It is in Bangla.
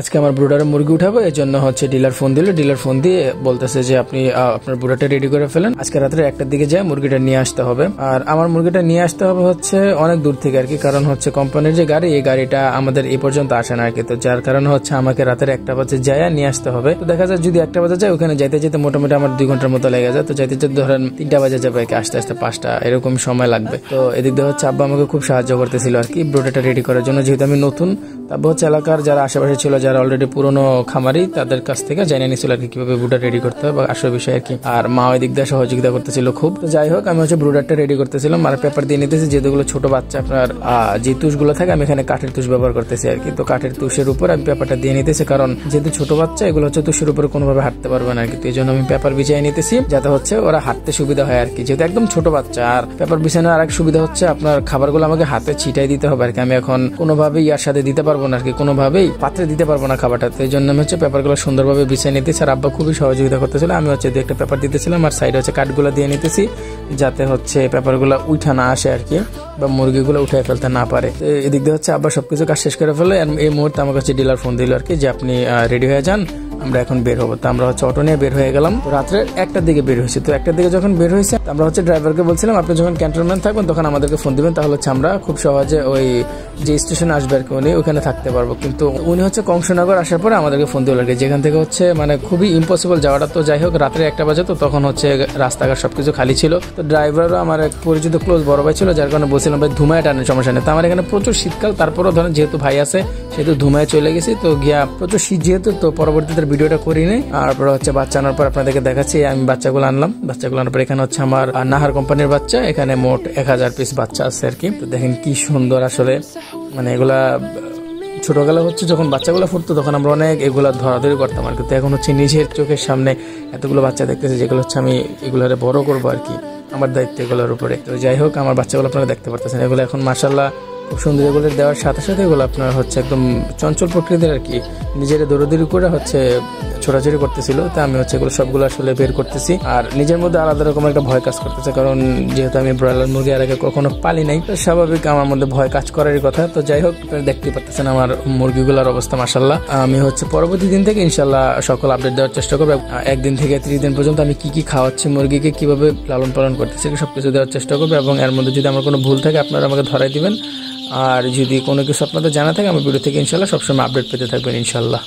আজকে আমার ব্রুডারে মুরগি উঠাবো, এই জন্য হচ্ছে ডিলার ফোন দিল। ডিলার ফোন দিয়ে বলতেছে যে আপনি আপনার ব্রুডারটা রেডি করে ফেলেন, আজকে রাত্রে 1টার দিকে যায় মুরগিটা নিয়ে আসতে হবে। আর আমার মুরগিটা নিয়ে আসতে হবে হচ্ছে অনেক দূর থেকে আর কি, কারণ হচ্ছে কোম্পানির যে গাড়ি, এই গাড়িটা আমাদের এই পর্যন্ত আসে না আর কি। তো যার কারণে হচ্ছে আমাকে রাতের 1টা বাজে যায় নিয়ে আসতে হবে। তো দেখা যায় যদি 1টা বাজে যায়, ওখানে যাইতে যেতে মোটামুটি আমার 2 ঘন্টার মতো লেগে যায়। তো যাইতে যেতে ধরেন 3টা বাজে যাবে আর কি, আস্তে আস্তে 5টা এরকম সময় লাগবে। তো এদিক দিয়ে হচ্ছে আব্বা আমাকে খুব সাহায্য করতেছিল আর কি ব্রুডারটা রেডি করার জন্য, যেহেতু আমি নতুন। তারপর হচ্ছে এলাকার যারা আশেপাশে ছিল, যারা অলরেডি পুরনো খামারি, তাদের কাছ থেকে জেনে নিয়েছিল আর কি কিভাবে ব্রুডার রেডি করতে হবে বা আসল বিষয় আর কি। আর মা ওই দিক দিয়ে সহযোগিতা করতেছিল খুব। তো যাই হোক, আমি হচ্ছে ব্রুডারটা রেডি করতেছিলাম আর পেপার দিয়ে নিতেছি, যেগুলো ছোট বাচ্চা আপনার যে তুষগুলো থাকে, আমি এখানে কাঠের তুষ ব্যবহার করতেছি আর কি। তো কাঠের তুষের উপর আমি পেপারটা দিয়ে নিতেছি, কারণ যেহেতু ছোট বাচ্চা, এগুলো হচ্ছে তুষের উপরে কোনোভাবে হাঁটতে পারবে না আর কি। তো এই জন্য আমি পেপার বিছিয়ে নিতেছি, যাতে হচ্ছে ওরা হাঁটতে সুবিধা হয় আর কি, যেহেতু একদম ছোট বাচ্চা। আর পেপার বিছানোর আরেক সুবিধা হচ্ছে আপনার খাবারগুলো আমাকে হাতে ছিটাই দিতে হবে আর কি। আমি এখন কোনোভাবেই ইয়ার সাথে দিতে পারবো না আর কি, কোনোভাবেই পাত্রে দিতে পারবো না খাবারটা। তো এই জন্য আমি হচ্ছে পেপারগুলো সুন্দরভাবে বিছিয়ে নিতেছি। আর আব্বা খুবই সহযোগিতা করতেছিল। আমি হচ্ছে একটা পেপার দিতেছিলাম আর সাইডে হচ্ছে কাঠগুলো দিয়ে নিতেছি, যাতে হচ্ছে পেপারগুলো উঠা না আসে আর কি, বা মুরগিগুলো উঠে ফেলতে না পারে। এদিক দিয়ে হচ্ছে আব্বা সবকিছু কাজ শেষ করে ফেলে। এই মুহূর্তে আমার কাছে ডিলার ফোন দিল আর কি, যে আপনি রেডি হয়ে যান, আমরা এখন বের হবো। তো আমরা হচ্ছে অটো নিয়ে বের হয়ে গেলাম। রাত্রে 1টার দিকে বের হয়েছি। তো 1টার দিকে যখন বের হয়েছে, আমরা হচ্ছে ড্রাইভারকে বলছিলাম আপনি যখন ক্যান্টনমেন্ট থাকবেন তখন আমাদেরকে ফোন দিবেন, তাহলে হচ্ছে আমরা খুব সহজে ওই যে স্টেশনে আসবে আর কি, উনি ওখানে থাকতে পারবো। কিন্তু উনি হচ্ছে কংসনগর আসার পরে আমাদেরকে ফোন দিল আর কি, যেখান থেকে হচ্ছে মানে খুবই ইম্পসিবল যাওয়াটা। তো যাই হোক, রাত্রে 1টা বাজে, তো তখন হচ্ছে রাস্তাঘাট সবকিছু খালি ছিল। তো ড্রাইভারও আমার এক পরিচিত ক্লোজ বড় ভাই ছিল, যার কারণে বলছিলাম ভাই ধুমায় টানের সমস্যা নেই। তো আমার এখানে প্রচুর শীতকাল, তারপরও ধরেন যেহেতু ভাই আছে সেহেতু ধুমায় চলে গেছি। তো গিয়া প্রচুর শীত যেহেতু, তো পরবর্তীতে ভিডিওটা করিনি। তারপরে হচ্ছে বাচ্চা আনার পর আপনাদেরকে দেখাচ্ছি, আমি বাচ্চাগুলো আনলাম। বাচ্চাগুলো আনার পর এখানে হচ্ছে আমার নাহার কোম্পানির বাচ্চা, এখানে মোট 1000 পিস বাচ্চা আছে আর কি। তো দেখেন কি সুন্দর আসলে, মানে এগুলা ছোটবেলা হচ্ছে যখন বাচ্চাগুলো ফুটতো তখন আমরা অনেক এগুলা ধরাধরি করতাম আর কি। তো এখন হচ্ছে নিজের চোখের সামনে এতগুলো বাচ্চা দেখতেছি, যেগুলো হচ্ছে আমি এগুলোরে বড় করবো আর কি, আমার দায়িত্ব এগুলোর উপরে। তো যাই হোক, আমার বাচ্চাগুলো আপনারা দেখতে পারতেছেন, এগুলো এখন মাশাআল্লাহ খুব সুন্দর। এগুলো দেওয়ার সাথে সাথে এগুলো আপনার হচ্ছে একদম চঞ্চল প্রকৃতির আর কি, নিজের দৌড়াদৌড়ি করে হচ্ছে ছোটাছুটি করতেছিল। তো আমি হচ্ছে এগুলো সবগুলো আসলে বের করতেছি, আর নিজের মধ্যে আলাদা রকম একটা ভয় কাজ করতেছে, কারণ যেহেতু আমি ব্রয়লার মুরগি আর আগে কখনো পালি নাই, তো স্বাভাবিক আমার মধ্যে ভয় কাজ করারই কথা। তো যাই হোক, আপনারা দেখতে পাচ্ছেন আমার মুরগিগুলোর অবস্থা মাশাআল্লাহ। আমি হচ্ছে পরবর্তী দিন থেকে ইনশাল্লাহ সকল আপডেট দেওয়ার চেষ্টা করবো। 1 দিন থেকে 30 দিন পর্যন্ত আমি কি কি খাওয়াচ্ছি মুরগিকে, কিভাবে লালন পালন করতেছি, সবকিছু দেওয়ার চেষ্টা করবো। এবং এর মধ্যে যদি আমার কোনো ভুল থাকে আপনারা আমাকে ধরাই দিবেন। আর যদি কোনো কিছু আপনাদের জানা থাকে, আমার ভিডিও থেকে ইনশাল্লাহ সবসময় আপডেট পেতে থাকবেন ইনশাল্লাহ।